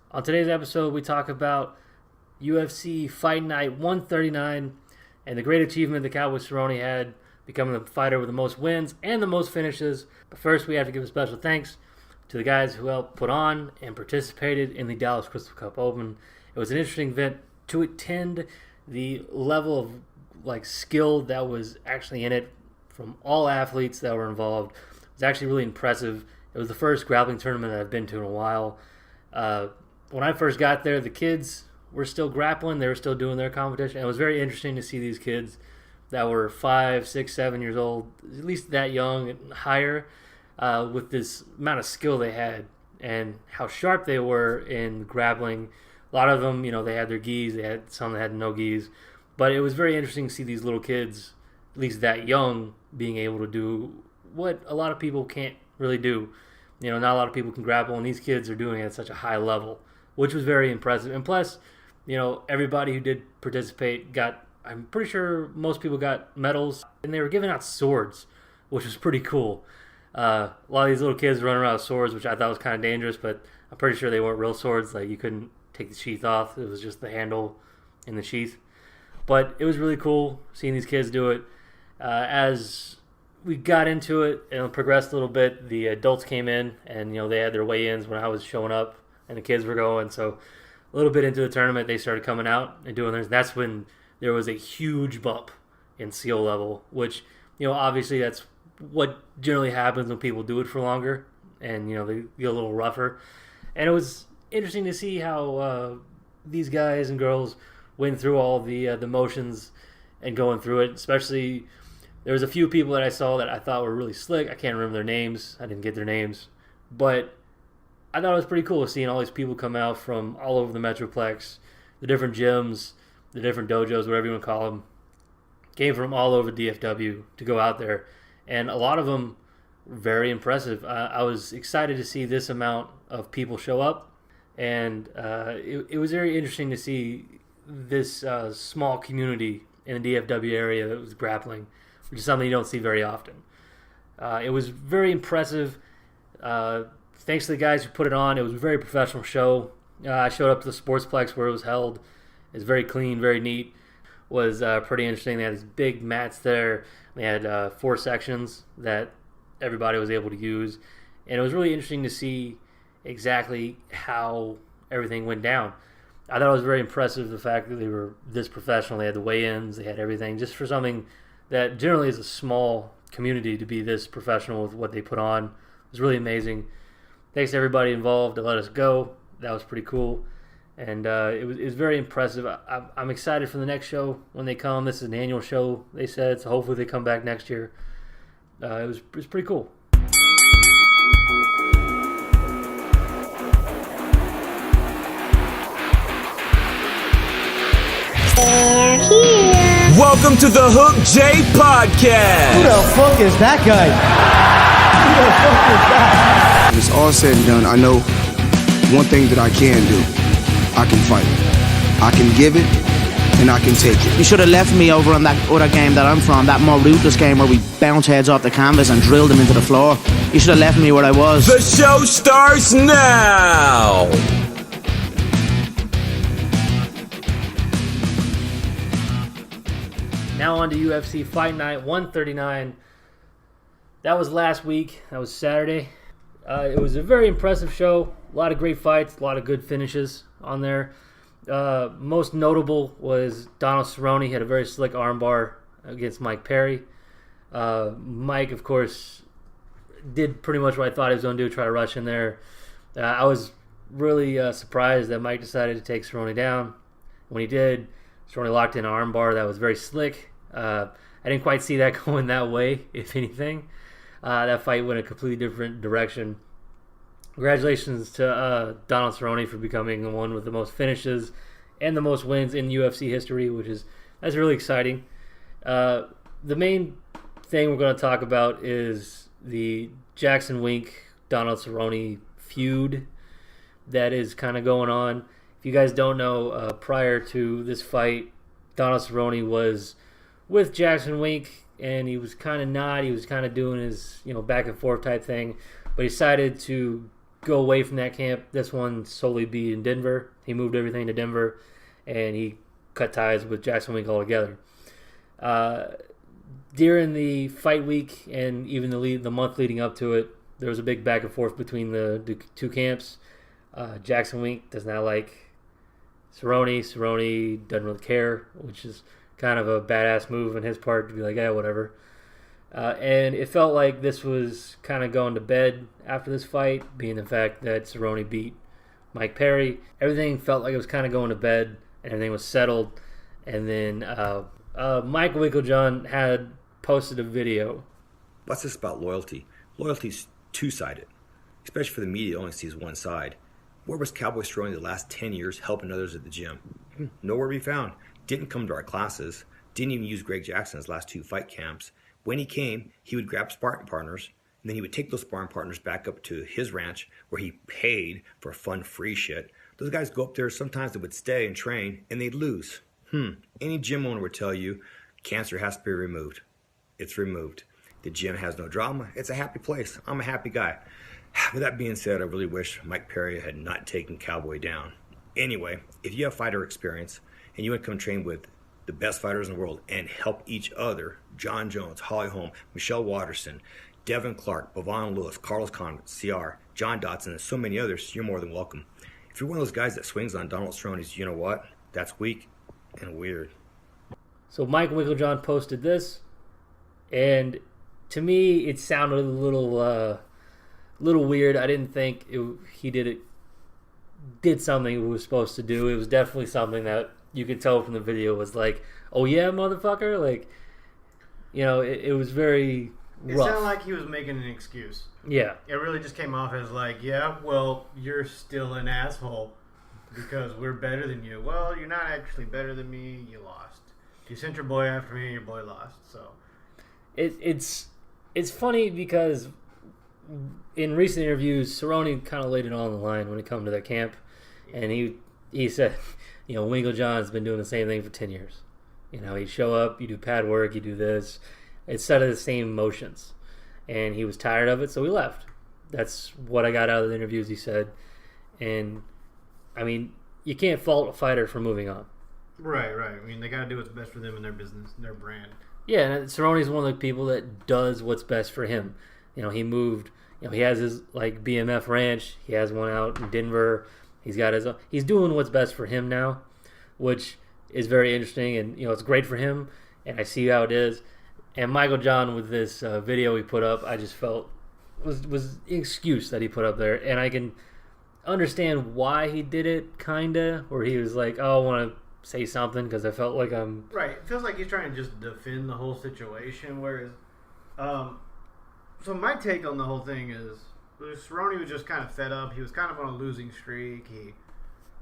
On today's episode, we talk about UFC Fight Night 139 and the great achievement that Cowboy Cerrone had, becoming the fighter with the most wins and the most finishes. But first, we have to give a special thanks to the guys who helped put on and participated in the Dallas Crystal Cup Open. It was an interesting event to attend. The level of skill that was actually in it from all athletes that were involved was actually really impressive. It was the first grappling tournament that I've been to in a while. When I first got there, the kids were still grappling. They were still doing their competition. And it was very interesting to see these kids that were 5, 6, 7 years old, at least that young and higher, with this amount of skill they had and how sharp they were in grappling. A lot of them, they had their gis. They had some that had no gis. But it was very interesting to see these little kids, at least that young, being able to do what a lot of people can't really do. Not a lot of people can grapple, and these kids are doing it at such a high level, which was very impressive. And plus, everybody who did participate I'm pretty sure most people got medals, and they were giving out swords, which was pretty cool. A lot of these little kids running around with swords, which I thought was kind of dangerous, but I'm pretty sure they weren't real swords. You couldn't take the sheath off. It was just the handle in the sheath. But it was really cool seeing these kids do it. As we got into it and progressed a little bit, the adults came in, and they had their weigh-ins when I was showing up, and the kids were going. So a little bit into the tournament, they started coming out and doing theirs. That's when there was a huge bump in skill level, which obviously that's what generally happens when people do it for longer, and they get a little rougher. And it was interesting to see how these guys and girls went through all the motions and going through it. Especially, there was a few people that I saw that I thought were really slick. I can't remember their names. I didn't get their names. But I thought it was pretty cool seeing all these people come out from all over the Metroplex, the different gyms, the different dojos, whatever you want to call them, came from all over DFW to go out there. And a lot of them were very impressive. I was excited to see this amount of people show up. And it was very interesting to see this small community in the DFW area that was grappling, which is something you don't see very often. It was very impressive. Thanks to the guys who put it on. It was a very professional show. I showed up to the Sportsplex where it was held. It was very clean, very neat. It was pretty interesting. They had these big mats there. They had 4 sections that everybody was able to use. And it was really interesting to see exactly how everything went down. I thought it was very impressive, the fact that they were this professional. They had the weigh-ins, they had everything, just for something that generally is a small community to be this professional with what they put on. It was really amazing. Thanks to everybody involved to let us go. That was pretty cool. And it was very impressive. I'm excited for the next show when they come. This is an annual show, they said, so hopefully they come back next year. It was pretty cool. They're here. Welcome to the Hook J Podcast. Who the fuck is that guy? Who the fuck is that? When it's all said and done, I know one thing that I can do. I can fight. I can give it, and I can take it. You should have left me over on that other game that I'm from, that more ruthless game where we bounce heads off the canvas and drill them into the floor. You should have left me where I was. The show starts now. Now on to UFC Fight Night 139. That was last week. That was Saturday. It was a very impressive show. A lot of great fights, a lot of good finishes on there. Most notable was Donald Cerrone. He had a very slick armbar against Mike Perry. Mike, of course, did pretty much what I thought he was going to do, try to rush in there. I was really surprised that Mike decided to take Cerrone down. When he did, Cerrone locked in an armbar that was very slick. I didn't quite see that going that way, if anything. That fight went a completely different direction. Congratulations to Donald Cerrone for becoming the one with the most finishes and the most wins in UFC history, that's really exciting. The main thing we're going to talk about is the Jackson Wink Donald Cerrone feud that is kind of going on. If you guys don't know, prior to this fight, Donald Cerrone was with Jackson Wink, and he was kind of not. He was kind of doing his back and forth type thing, but he decided to go away from that camp. This one solely be in Denver. He moved everything to Denver, and he cut ties with Jackson Wink altogether. During the fight week and even the month leading up to it, there was a big back and forth between the two camps. Jackson Wink does not like Cerrone. Cerrone doesn't really care, which is kind of a badass move on his part to be like, yeah, whatever. And it felt like this was kind of going to bed after this fight, being the fact that Cerrone beat Mike Perry. Everything felt like it was kind of going to bed, and everything was settled. And then Mike Winkeljohn had posted a video. What's this about loyalty? Loyalty's two-sided, especially for the media that only sees one side. Where was Cowboy Cerrone the last 10 years helping others at the gym? Nowhere to be found. Didn't come to our classes. Didn't even use Greg Jackson's last 2 fight camps. When he came, he would grab sparring partners, and then he would take those sparring partners back up to his ranch where he paid for fun, free shit. Those guys go up there, sometimes they would stay and train, and they'd lose. Any gym owner would tell you, cancer has to be removed. It's removed. The gym has no drama. It's a happy place. I'm a happy guy. With that being said, I really wish Mike Perry had not taken Cowboy down. Anyway, if you have fighter experience and you want to come train with the best fighters in the world and help each other, John Jones, Holly Holm, Michelle Watterson, Devin Clark, Bavon Lewis, Carlos Condit, CR, John Dotson, and so many others, you're more than welcome. If you're one of those guys that swings on Donald Cerrone's, you know what? That's weak and weird. So Mike Winkeljohn posted this, and to me, it sounded a little weird. I didn't think he did something he was supposed to do. It was definitely something that you could tell from the video was like, oh yeah, motherfucker. Like, you know, it was very rough. It sounded like he was making an excuse. Yeah. It really just came off as like, yeah, well, you're still an asshole because we're better than you. Well, you're not actually better than me. You lost. You sent your boy after me and your boy lost. So it's funny because in recent interviews, Cerrone kind of laid it on the line when it come to that camp, and he said, you know, Winkeljohn's been doing the same thing for 10 years. You know, he'd show up, you do pad work, you do this. It's set of the same motions, and he was tired of it, so he left. That's what I got out of the interviews, he said. And I mean, you can't fault a fighter for moving on. Right. I mean, they got to do what's best for them and their business, their brand. Yeah, and Cerrone's one of the people that does what's best for him. You know, he moved. You know, he has his like BMF ranch. He has one out in Denver. He's got his own. He's doing what's best for him now, which is very interesting, and you know, it's great for him. And I see how it is. And Michael John with this video he put up, I just felt was the excuse that he put up there, and I can understand why he did it, kinda, where he was like, "Oh, I want to say something because I felt like I'm right." It feels like he's trying to just defend the whole situation, whereas, so my take on the whole thing is, Cerrone was just kind of fed up. He was kind of on a losing streak.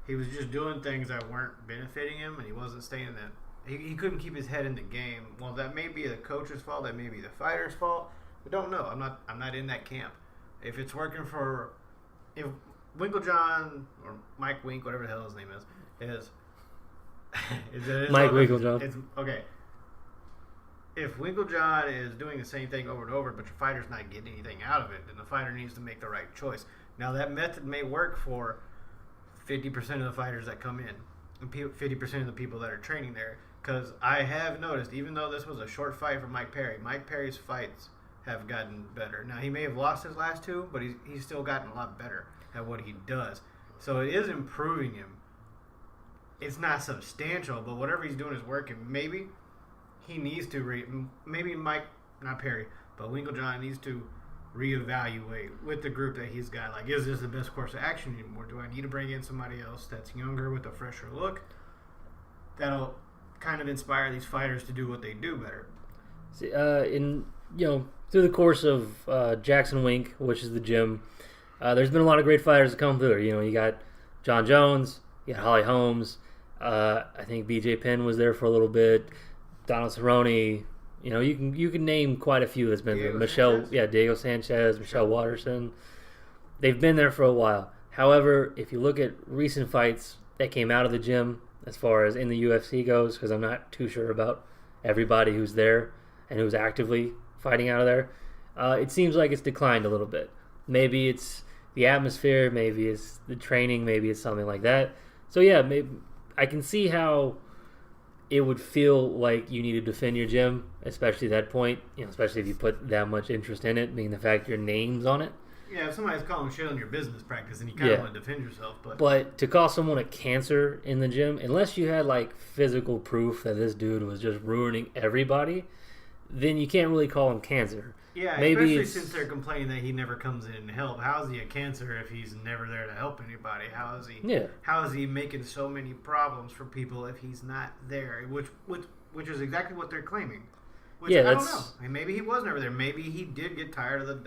He was just doing things that weren't benefiting him, and he wasn't staying in that. He couldn't keep his head in the game. Well, that may be the coach's fault. That may be the fighter's fault. We don't know. I'm not in that camp. If it's working for, if Winkeljohn or Mike Wink, whatever the hell his name is Mike Winkeljohn. It's okay. If Winkeljohn is doing the same thing over and over, but your fighter's not getting anything out of it, then the fighter needs to make the right choice. Now, that method may work for 50% of the fighters that come in, and 50% of the people that are training there. Because I have noticed, even though this was a short fight for Mike Perry's fights have gotten better. Now, he may have lost his last 2, but he's still gotten a lot better at what he does. So it is improving him. It's not substantial, but whatever he's doing is working. Maybe he needs to not Perry, but Winkeljohn needs to reevaluate with the group that he's got. Like, is this the best course of action anymore? Do I need to bring in somebody else that's younger with a fresher look? That'll kind of inspire these fighters to do what they do better. Through the course of Jackson Wink, which is the gym, there's been a lot of great fighters that come through there. You know, you got John Jones, you got Holly Holmes. I think BJ Penn was there for a little bit. Donald Cerrone. You know, you can name quite a few that's been there. Diego Sanchez, Michelle Watterson. They've been there for a while. However, if you look at recent fights that came out of the gym, as far as in the UFC goes, because I'm not too sure about everybody who's there and who's actively fighting out of there, it seems like it's declined a little bit. Maybe it's the atmosphere, maybe it's the training, maybe it's something like that. So yeah, maybe I can see how it would feel like you need to defend your gym, especially at that point. Especially if you put that much interest in it, being the fact your name's on it. Yeah, if somebody's calling shit on your business practice and you kind of want to defend yourself, but to call someone a cancer in the gym, unless you had like physical proof that this dude was just ruining everybody, then you can't really call him cancer. Yeah, maybe especially since they're complaining that he never comes in to help. How is he a cancer if he's never there to help anybody? How is he? Yeah. How is he making so many problems for people if he's not there? Which is exactly what they're claiming. Which I don't know. I mean, maybe he was never there. Maybe he did get tired of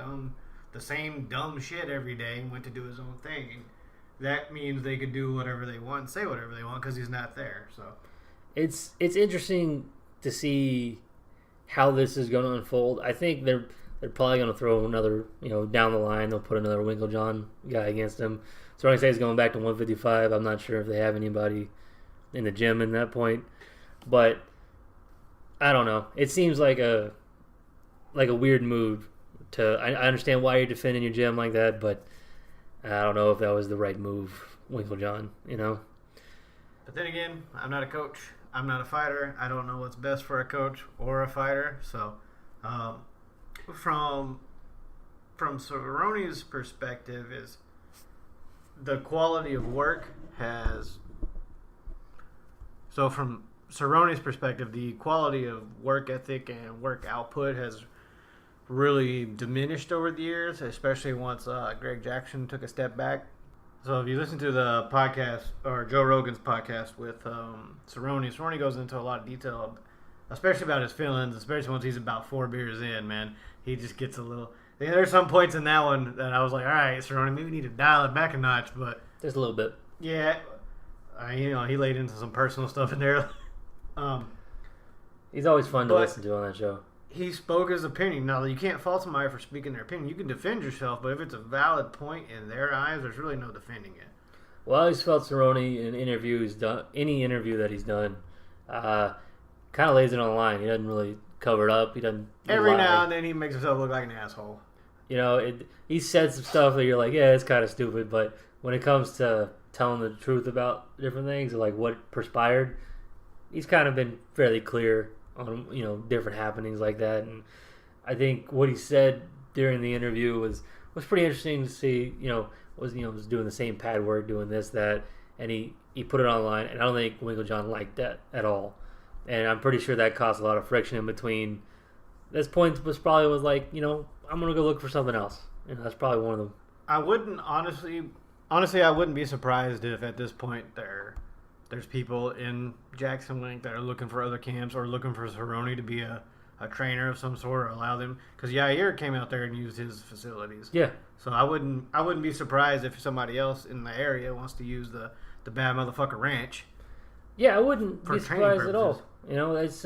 the same dumb shit every day and went to do his own thing. And that means they could do whatever they want, and say whatever they want because he's not there. So it's interesting to see how this is going to unfold. I think they're probably going to throw another, down the line, they'll put another Winklejohn guy against him. So I say he's going back to 155. I'm not sure if they have anybody in the gym in that point. But I don't know. It seems like a weird move I understand why you're defending your gym like that, but I don't know if that was the right move, Winklejohn, But then again, I'm not a coach. I'm not a fighter. I don't know what's best for a coach or a fighter. So, from Cerrone's perspective, is the quality of work has. So from Cerrone's perspective, the quality of work ethic and work output has really diminished over the years, especially once Greg Jackson took a step back. So if you listen to the podcast, or Joe Rogan's podcast with Cerrone goes into a lot of detail, especially about his feelings, especially once he's about 4 beers in, man. He just gets a little... There's some points in that one that I was like, all right, Cerrone, maybe we need to dial it back a notch, but... Just a little bit. Yeah. He laid into some personal stuff in there. He's always fun to listen to on that show. He spoke his opinion. Now, you can't fault somebody for speaking their opinion. You can defend yourself, but if it's a valid point in their eyes, there's really no defending it. Well, I always felt Cerrone in any interview that he's done, kind of lays it on the line. He doesn't really cover it up. He doesn't. Every now and then he makes himself look like an asshole. He said some stuff that you're like, yeah, it's kind of stupid, but when it comes to telling the truth about different things, or like what perspired, he's kind of been fairly clear on different happenings like that. And I think what he said during the interview was pretty interesting to see. Was doing the same pad work, doing this, that, and he put it online, and I don't think Winklejohn liked that at all. And I'm pretty sure that caused a lot of friction in between. This point was probably like, I'm gonna go look for something else. That's probably one of them. I wouldn't honestly, I wouldn't be surprised if at this point there's people in Jackson Link that are looking for other camps or looking for Cerrone to be a trainer of some sort, or allow them, because Yair came out there and used his facilities. Yeah. So I wouldn't be surprised if somebody else in the area wants to use the bad motherfucker ranch. Yeah, I wouldn't be surprised at all. purposes. It's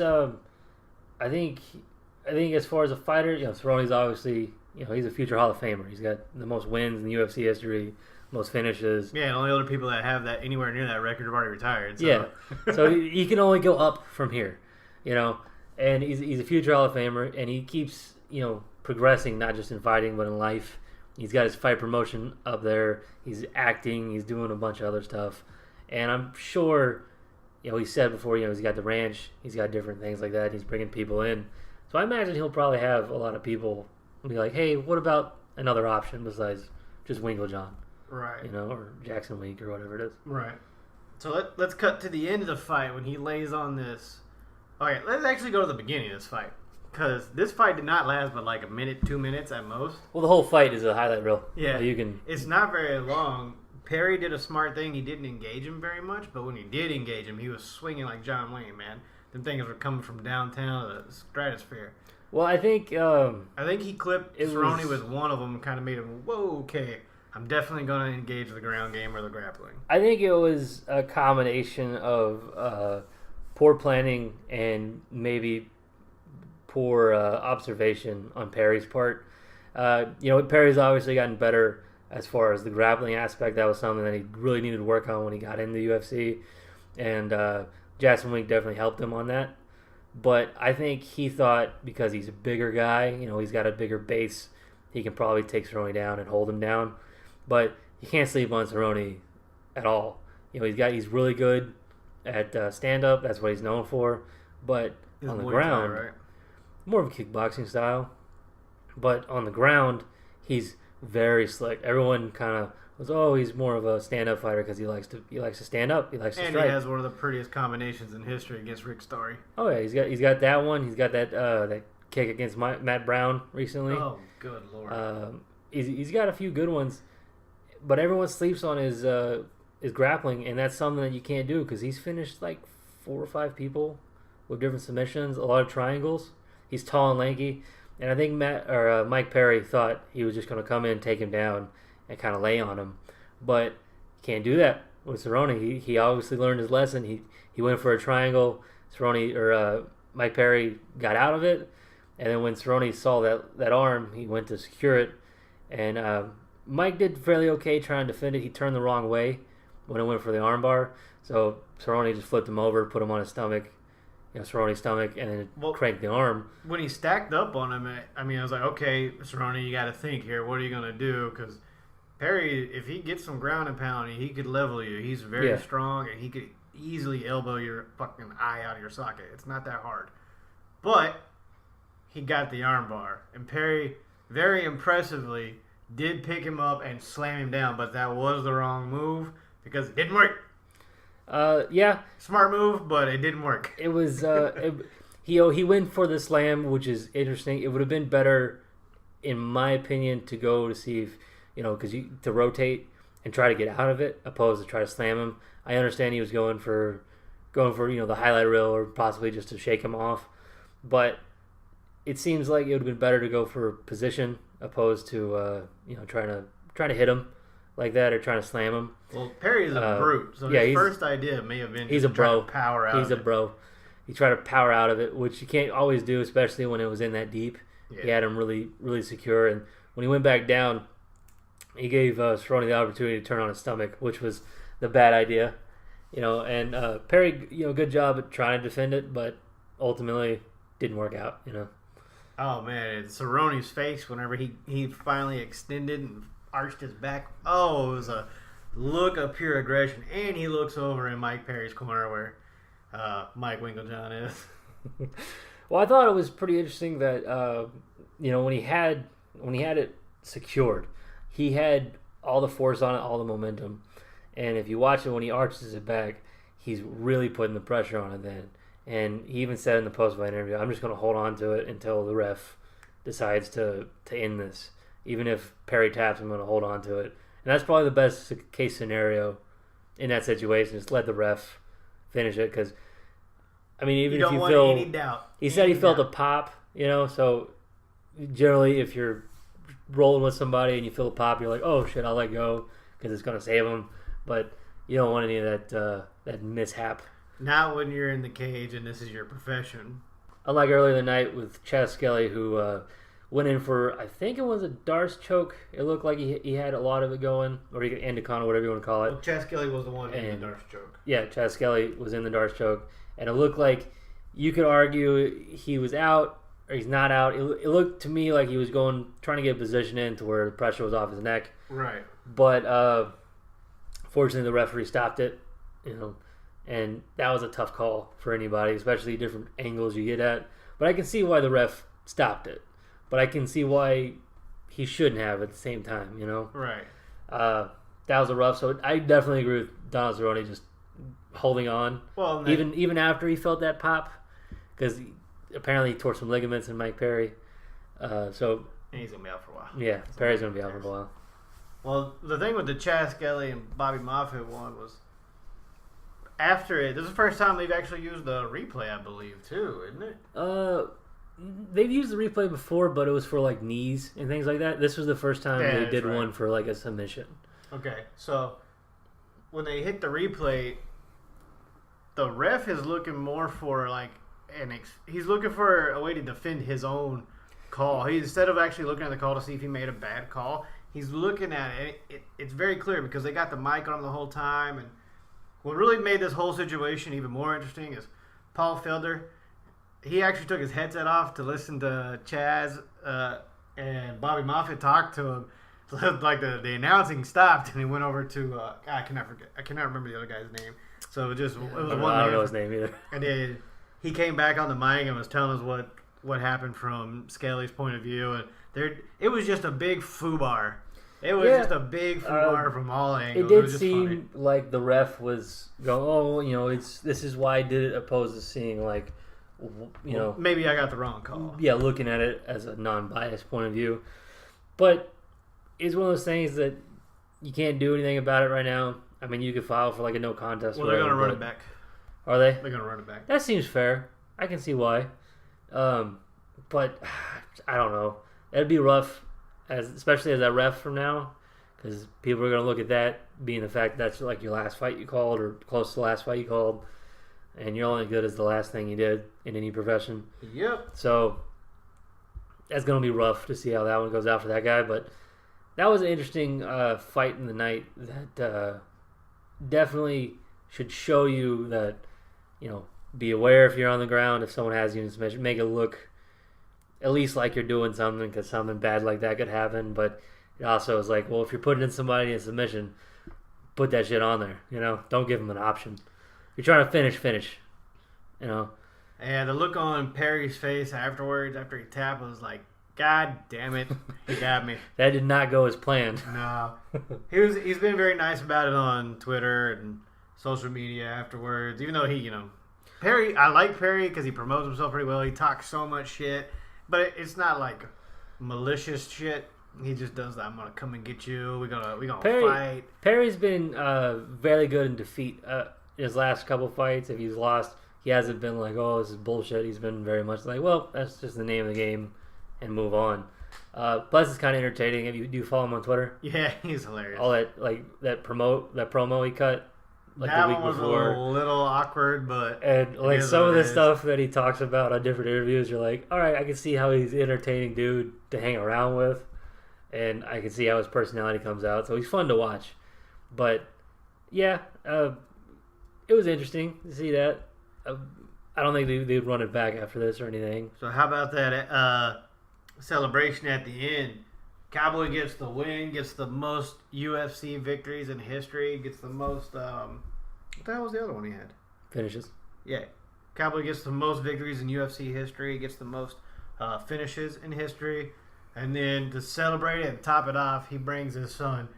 I think as far as a fighter, Cerrone's obviously he's a future Hall of Famer. He's got the most wins in the UFC history, most finishes. Yeah, and only other people that have that anywhere near that record have already retired. So. Yeah, so he can only go up from here, and he's a future Hall of Famer, and he keeps progressing, not just in fighting but in life. He's got his fight promotion up there. He's acting. He's doing a bunch of other stuff, and I'm sure he said before he's got the ranch. He's got different things like that. He's bringing people in, so I imagine he'll probably have a lot of people be like, hey, what about another option besides just Winklejohn? Right. Or Jackson Wink or whatever it is. Right. So let's cut to the end of the fight when he lays on this. Okay, let's actually go to the beginning of this fight, because this fight did not last but like a minute, 2 minutes at most. Well, the whole fight is a highlight reel. Yeah. You can. It's not very long. Perry did a smart thing. He didn't engage him very much, but when he did engage him, he was swinging like John Wayne, man. Them things were coming from downtown to the stratosphere. Well, I think he clipped Cerrone with one of them and kind of made him, whoa, okay, I'm definitely going to engage the ground game or the grappling. I think it was a combination of poor planning and maybe poor observation on Perry's part. Perry's obviously gotten better as far as the grappling aspect. That was something that he really needed to work on when he got into the UFC. And Jackson Wink definitely helped him on that. But I think he thought because he's a bigger guy, he's got a bigger base, he can probably take Cerrone down and hold him down. but you can't sleep on Cerrone at all. He's really good at stand up. That's what he's known for. But He's on the Muay Thai, ground, right? more of a kickboxing style. But on the ground, he's very slick. Everyone kind of was, he's more of a stand-up fighter because he likes to stand up. He likes to strike. And he has one of the prettiest combinations in history against Rick Story. Oh yeah, he's got that one. He's got that kick against Matt Brown recently. Oh, good lord. He's got a few good ones, but everyone sleeps on his grappling, and that's something that you can't do because he's finished like 4 or 5 people with different submissions, a lot of triangles. He's tall and lanky, and I think Mike Perry thought he was just going to come in, take him down, and kind of lay on him, but you can't do that with Cerrone. He obviously learned his lesson. He went for a triangle. Mike Perry got out of it, and then when Cerrone saw that arm, he went to secure it, and Mike did fairly okay trying to defend it. He turned the wrong way when it went for the armbar, so Cerrone just flipped him over, put him on his stomach, Cerrone's stomach, and then cranked the arm. When he stacked up on him, I was like, okay, Cerrone, you got to think here. What are you going to do? Because Perry, if he gets some ground and pounding, he could level you. He's very strong, and he could easily elbow your fucking eye out of your socket. It's not that hard. But he got the armbar, and Perry very impressively did pick him up and slam him down, but that was the wrong move because it didn't work. Yeah. Smart move, but it didn't work. It was he went for the slam, which is interesting. It would have been better, in my opinion, to go to see if to rotate and try to get out of it, opposed to try to slam him. I understand he was going for the highlight reel or possibly just to shake him off, but it seems like it would have been better to go for position opposed to trying to hit him like that or trying to slam him. Well, Perry is a brute, so his first idea may have been he's a bro. To power out. He's a bro. He tried to power out of it, which you can't always do, especially when it was in that deep. Yeah. He had him really, really secure, and when he went back down, he gave Cerrone the opportunity to turn on his stomach, which was the bad idea. And Perry, good job at trying to defend it, but ultimately didn't work out. Oh man, it's Cerrone's face whenever he finally extended and arched his back. Oh, it was a look of pure aggression, and he looks over in Mike Perry's corner where Mike Winklejohn is. Well, I thought it was pretty interesting that when he had it secured, he had all the force on it, all the momentum, and if you watch it when he arches it back, he's really putting the pressure on it then. And he even said in the post-fight interview, "I'm just going to hold on to it until the ref decides to end this. Even if Perry taps, I'm going to hold on to it." And that's probably the best case scenario in that situation, is let the ref finish it. Because, even if you feel any doubt, he said he felt a pop, so generally if you're rolling with somebody and you feel a pop, you're like, oh shit, I'll let go because it's going to save him. But you don't want any of that mishap. Not when you're in the cage and this is your profession. Unlike earlier in the night with Chaz Skelly, who went in for, I think it was a Darce choke. It looked like he had a lot of it going, or Endicon, or whatever you want to call it. Well, Chaz Skelly was the one in the Darce choke. Yeah, Chaz Skelly was in the Darce choke, and it looked like you could argue he was out or he's not out. It looked to me like he was trying to get a position in to where the pressure was off his neck. Right. But fortunately, the referee stopped it. And that was a tough call for anybody, especially different angles you get at. But I can see why the ref stopped it. But I can see why he shouldn't have at the same time, Right. That was a rough. So I definitely agree with Donald Cerrone just holding on. Well, even after he felt that pop, because apparently he tore some ligaments in Mike Perry. And he's going to be out for a while. Yeah, Perry's going to be out for a while. Well, the thing with the Chaz Skelly and Bobby Moffitt one was, after it, this is the first time they've actually used the replay, I believe, too, isn't it? They've used the replay before, but it was for like knees and things like that. This was the first time they did one for like a submission. Okay, so when they hit the replay, the ref is looking more for like he's looking for a way to defend his own call. Instead of actually looking at the call to see if he made a bad call, he's looking at it. It's very clear because they got the mic on him the whole time. And what really made this whole situation even more interesting is Paul Felder. He actually took his headset off to listen to Chaz and Bobby Moffitt talk to him. It's So like the announcing stopped, and he went over to I cannot remember the other guy's name. So it was one. I don't know his name either. And then he came back on the mic and was telling us what happened from Scaly's point of view, and it was just a big foobar. It was just a big foobar from all angles. It did was just seem funny. like the ref was going, this is why I did it, opposed to seeing like, Maybe I got the wrong call. yeah, looking at it as a non-biased point of view. But it's one of those things that you can't do anything about it right now. I mean, you could file for like a no contest. Well, they're going to run it back. Are they? They're going to run it back. That seems fair. I can see why. But I don't know. That'd be rough, especially as a ref from now, because people are going to look at that being the fact that's like your last fight you called or close to the last fight you called, and you're only good as the last thing you did in any profession. Yep. So that's going to be rough to see how that one goes out for that guy. But that was an interesting fight in the night that definitely should show you that, be aware if you're on the ground, if someone has you in submission, make it look at least like you're doing something, because something bad like that could happen. But it also is like, well, if you're putting in somebody in submission, put that shit on there. Don't give them an option. You're trying to finish. And the look on Perry's face afterwards, after he tapped, was like, God damn it, he got me. That did not go as planned. No, he's been very nice about it on Twitter and social media afterwards. Even though Perry, I like Perry because he promotes himself pretty well. He talks so much shit, but it's not like malicious shit. He just does that. I'm gonna come and get you. We're gonna fight. Perry's been very good in defeat. His last couple fights, if he's lost, he hasn't been like, oh, this is bullshit. He's been very much like, well, that's just the name of the game, and move on. Plus, it's kind of entertaining. Do you follow him on Twitter? Yeah, he's hilarious. All that promo he cut like that the week one was before. a little awkward, but and like some of the stuff that he talks about on different interviews, you're like, all right, I can see how he's an entertaining dude to hang around with, and I can see how his personality comes out. So he's fun to watch. But yeah, it was interesting to see that. I don't think they'd run it back after this or anything. So how about that celebration at the end? Cowboy gets the win, gets the most UFC victories in history, gets the most... what the hell was the other one he had? Finishes. Yeah. Cowboy gets the most victories in UFC history, gets the most finishes in history, and then to celebrate it and top it off, he brings his son,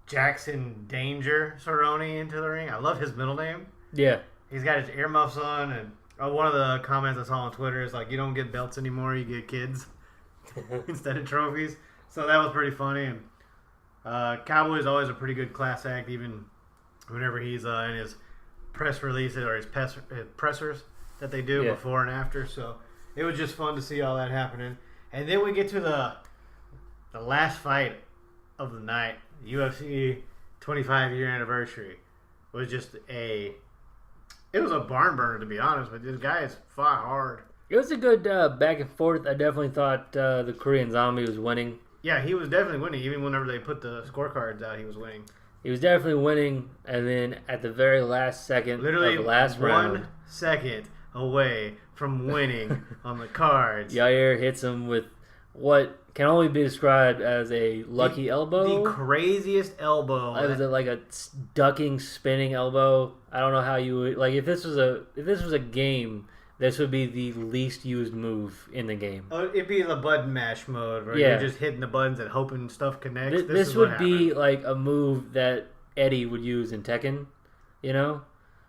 Jackson Danger Cerrone, into the ring. I love his middle name. Yeah. He's got his earmuffs on, and one of the comments I saw on Twitter is like, you don't get belts anymore, you get kids instead of trophies. So that was pretty funny. And Cowboy is always a pretty good class act, even whenever he's in his press releases or his pressers that they do before and after. So it was just fun to see all that happening. And then we get to the last fight of the night, UFC 25-year anniversary. It was just it was a barn burner, to be honest, but this guy has fought hard. It was a good back and forth. I definitely thought the Korean Zombie was winning. Yeah, he was definitely winning. Even whenever they put the scorecards out, he was winning. He was definitely winning, and then at the very last second Literally of the last round... 1 second away from winning on the cards. Yair hits him with what can only be described as a lucky elbow. The craziest elbow. It was like a ducking, spinning elbow. I don't know how you would... Like, if this was a game... This would be the least used move in the game. Oh, it'd be the button mash mode where you're just hitting the buttons and hoping stuff connects. This would be like a move that Eddie would use in Tekken,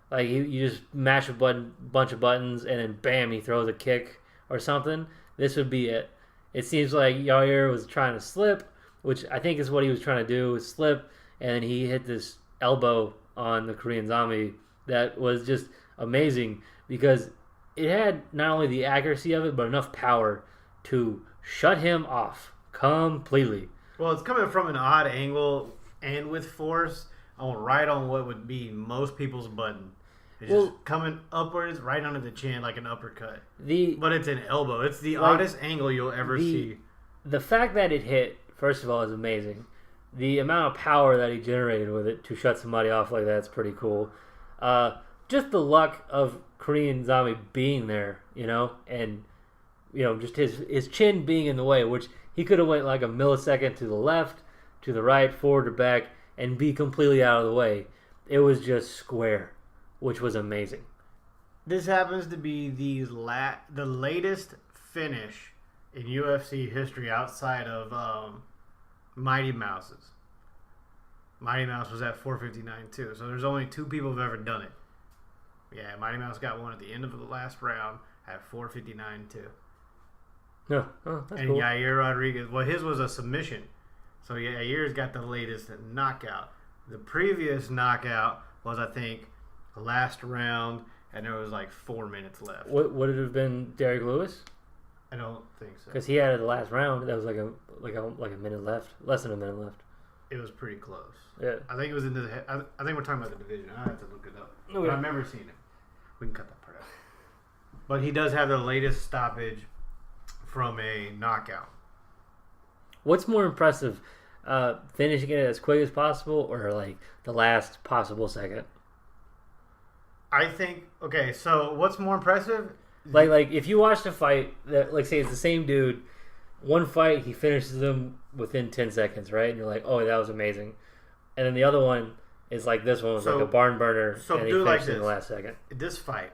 Like you just mash a bunch of buttons and then bam, he throws a kick or something. This would be it. It seems like Yair was trying to slip, which I think is what he was trying to do, was slip, and then he hit this elbow on the Korean Zombie that was just amazing because it had not only the accuracy of it, but enough power to shut him off completely. Well, it's coming from an odd angle and with force right on what would be most people's button. It's just coming upwards right under the chin like an uppercut. But it's an elbow. It's the oddest angle you'll ever see. The fact that it hit, first of all, is amazing. The amount of power that he generated with it to shut somebody off like that is pretty cool. Just the luck of Korean Zombie being there, and just his chin being in the way, which he could have went like a millisecond to the left, to the right, forward or back, and be completely out of the way. It was just square, which was amazing. This happens to be the latest finish in UFC history outside of Mighty Mouse's. Mighty Mouse was at 459 too, so there's only 2 people who've ever done it. Yeah, Mighty Mouse got one at the end of the last round at 459 too. No, that's And cool. Yair Rodriguez, well, his was a submission. So Yair's got the latest knockout. The previous knockout was, I think, the last round, and there was like 4 minutes left. What would it have been, Derek Lewis? I don't think so. Because he had it the last round. That was like a minute left, less than a minute left. It was pretty close. Yeah. I think it was into the. I think we're talking about the division. I have to look it up. Okay. But I remember seeing it. We can cut that part out. But he does have the latest stoppage from a knockout. What's more impressive, finishing it as quick as possible or like the last possible second? I think. Okay, so what's more impressive? Like if you watch the fight, that like say it's the same dude, one fight he finishes them within 10 seconds, right? And you're like, oh, that was amazing. And then the other one is like this one was like a barn burner, and he do finished like in the last second. This fight,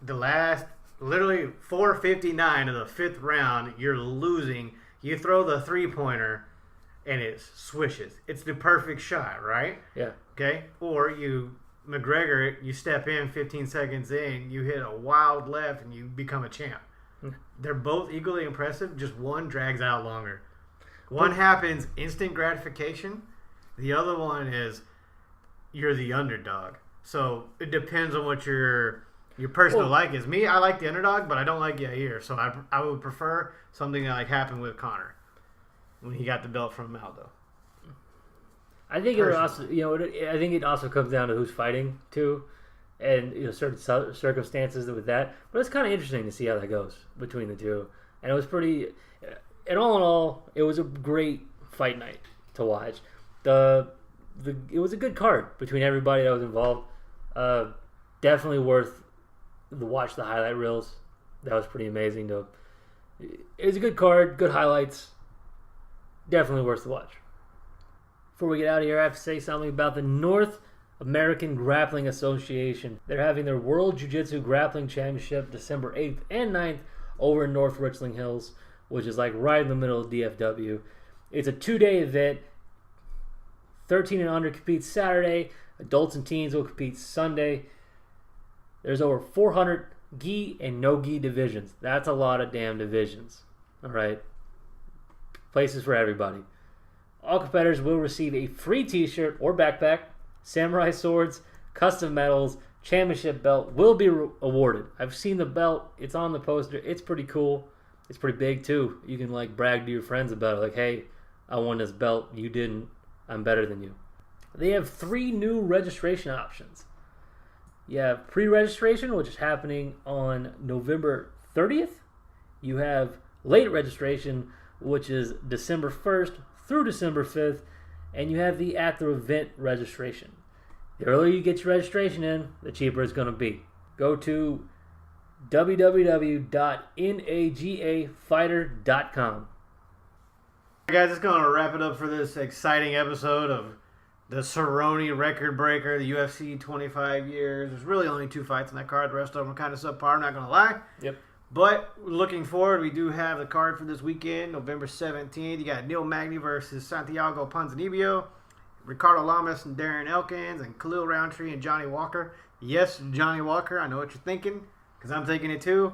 the last, literally 4:59 of the 5th round, you're losing. You throw the 3-pointer, and it swishes. It's the perfect shot, right? Yeah. Okay? Or McGregor, you step in 15 seconds in, you hit a wild left, and you become a champ. They're both equally impressive, just one drags out longer. One happens instant gratification. The other one is you're the underdog. So it depends on what your personal like is. Me, I like the underdog, but I don't like Yair. So I would prefer something that like happened with Conor when he got the belt from Aldo. I think it would also, I think it also comes down to who's fighting too, and certain circumstances with that. But it's kind of interesting to see how that goes between the two. And it was pretty. And all in all, it was a great fight night to watch. It was a good card between everybody that was involved. Definitely worth watch the highlight reels. That was pretty amazing. It was a good card, good highlights. Definitely worth the watch. Before we get out of here, I have to say something about the North American Grappling Association. They're having their World Jiu-Jitsu Grappling Championship December 8th and 9th over in North Richland Hills, which is like right in the middle of DFW. It's a 2-day event. 13 and under competes Saturday. Adults and teens will compete Sunday. There's over 400 gi and no gi divisions. That's a lot of damn divisions. All right. Places for everybody. All competitors will receive a free t-shirt or backpack, samurai swords, custom medals, championship belt will be awarded. I've seen the belt. It's on the poster. It's pretty cool. It's pretty big too. You can like brag to your friends about it. Like, hey, I won this belt. You didn't. I'm better than you. They have 3 new registration options. You have pre-registration, which is happening on November 30th. You have late registration, which is December 1st through December 5th. And you have the at the event registration. The earlier you get your registration in, the cheaper it's going to be. Go to www.nagafighter.com. Guys, it's going to wrap it up for this exciting episode of the Cerrone record breaker, the UFC 25 years. There's really only 2 fights in that card. The rest of them are kind of subpar, I'm not going to lie. Yep. But looking forward, we do have the card for this weekend, November 17th. You got Neil Magny versus Santiago Ponzinibbio, Ricardo Lamas and Darren Elkins, and Khalil Roundtree and Johnny Walker. Yes, Johnny Walker, I know what you're thinking, because I'm thinking it too.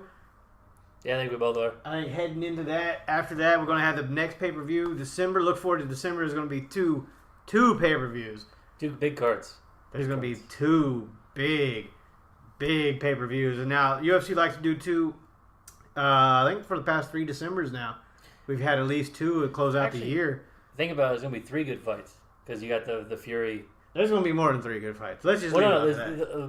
Yeah, I think we both are. I think heading into that, after that, we're going to have the next pay-per-view. December, look forward to December. There's going to be two pay-per-views. 2 big cards. There's going to be 2 big pay-per-views. And now, UFC likes to do 2, I think for the past 3 Decembers now. We've had at least 2 to close out the year. Think about it, it's going to be 3 good fights. Because you got the Fury. There's going to be more than 3 good fights. Let's just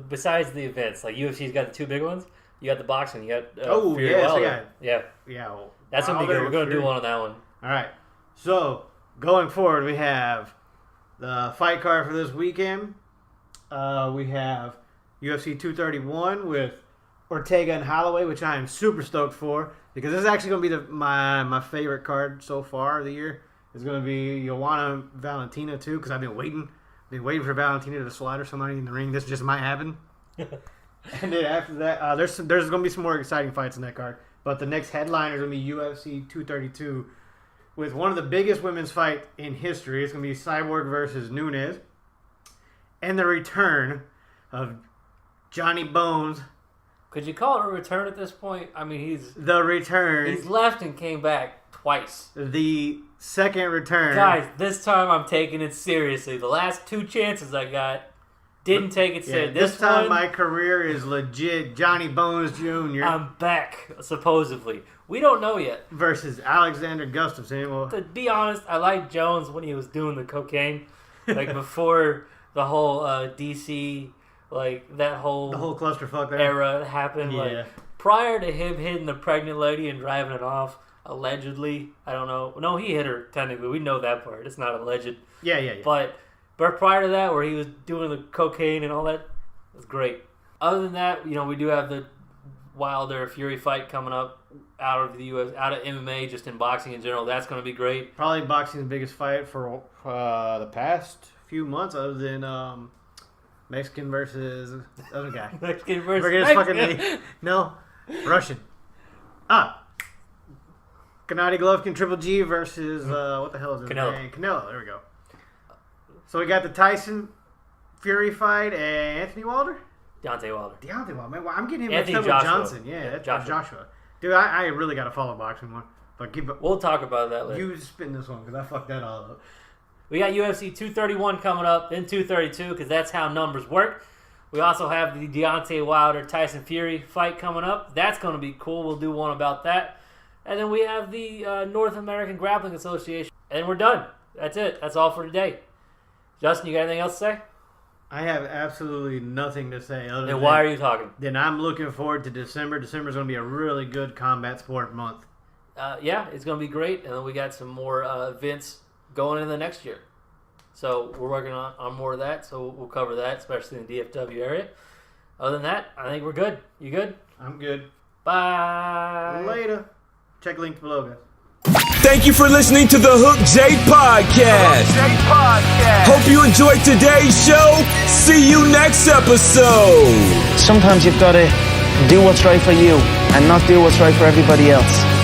besides the events. Like UFC's got the 2 big ones. You got the boxing. You got Fury yeah, Wilder. Yeah. Well, that's going to be good. We're going to do one on that one. All right. So, going forward, we have the fight card for this weekend. We have UFC 231 with Ortega and Holloway, which I am super stoked for because this is actually going to be my favorite card so far of the year. is going to be Joanna Valentina too, because I've been waiting for Valentina to slaughter somebody in the ring. This just might happen. And then after that, there's going to be some more exciting fights in that card. But the next headliner is going to be UFC 232 with one of the biggest women's fight in history. It's going to be Cyborg versus Nunes. And the return of Johnny Bones. Could you call it a return at this point? I mean, he's He's left and came back twice. The second return. Guys, this time I'm taking it seriously. The last 2 chances I got, didn't take it seriously. This time my career is legit. Johnny Bones Jr. I'm back, supposedly. We don't know yet. Versus Alexander Gustafsson. Well, to be honest, I liked Jones when he was doing the cocaine. Like before the whole DC, like that whole clusterfuck there. era happened. Yeah. Like prior to him hitting the pregnant lady and driving it off, allegedly. I don't know. No, he hit her technically. We know that part. It's not alleged. Yeah. But prior to that, where he was doing the cocaine and all that, it was great. Other than that, we do have the Wilder Fury fight coming up out of the US, out of MMA, just in boxing in general. That's going to be great. Probably boxing's biggest fight for the past few months, other than Mexican versus the other guy. Mexican versus Forget his fucking Mexican. name. No, Russian. Gennady Golovkin, Triple G versus what the hell is his name? Canelo. There we go. So we got the Tyson Fury fight and Anthony Wilder. Deontay Wilder. Man, well, I'm getting him mixed Anthony up with Joshua. Johnson. Yeah, that's Joshua. Joshua. Dude, I really got to follow boxing one. But keep it. We'll talk about that later. You spin this one because I fucked that all up. We got UFC 231 coming up, then 232, because that's how numbers work. We also have the Deontay Wilder Tyson Fury fight coming up. That's going to be cool. We'll do one about that. And then we have the North American Grappling Association. And we're done. That's it. That's all for today. Justin, you got anything else to say? I have absolutely nothing to say other Then than why are you talking? Then I'm looking forward to December. December is going to be a really good combat sport month. Yeah, it's going to be great. And then we got some more events going into the next year. So we're working on more of that. So we'll cover that, especially in the DFW area. Other than that, I think we're good. You good? I'm good. Bye. Later. Check link below, guys. Thank you for listening to the Hook J Podcast. Hope you enjoyed today's show. See you next episode. Sometimes you've got to do what's right for you and not do what's right for everybody else.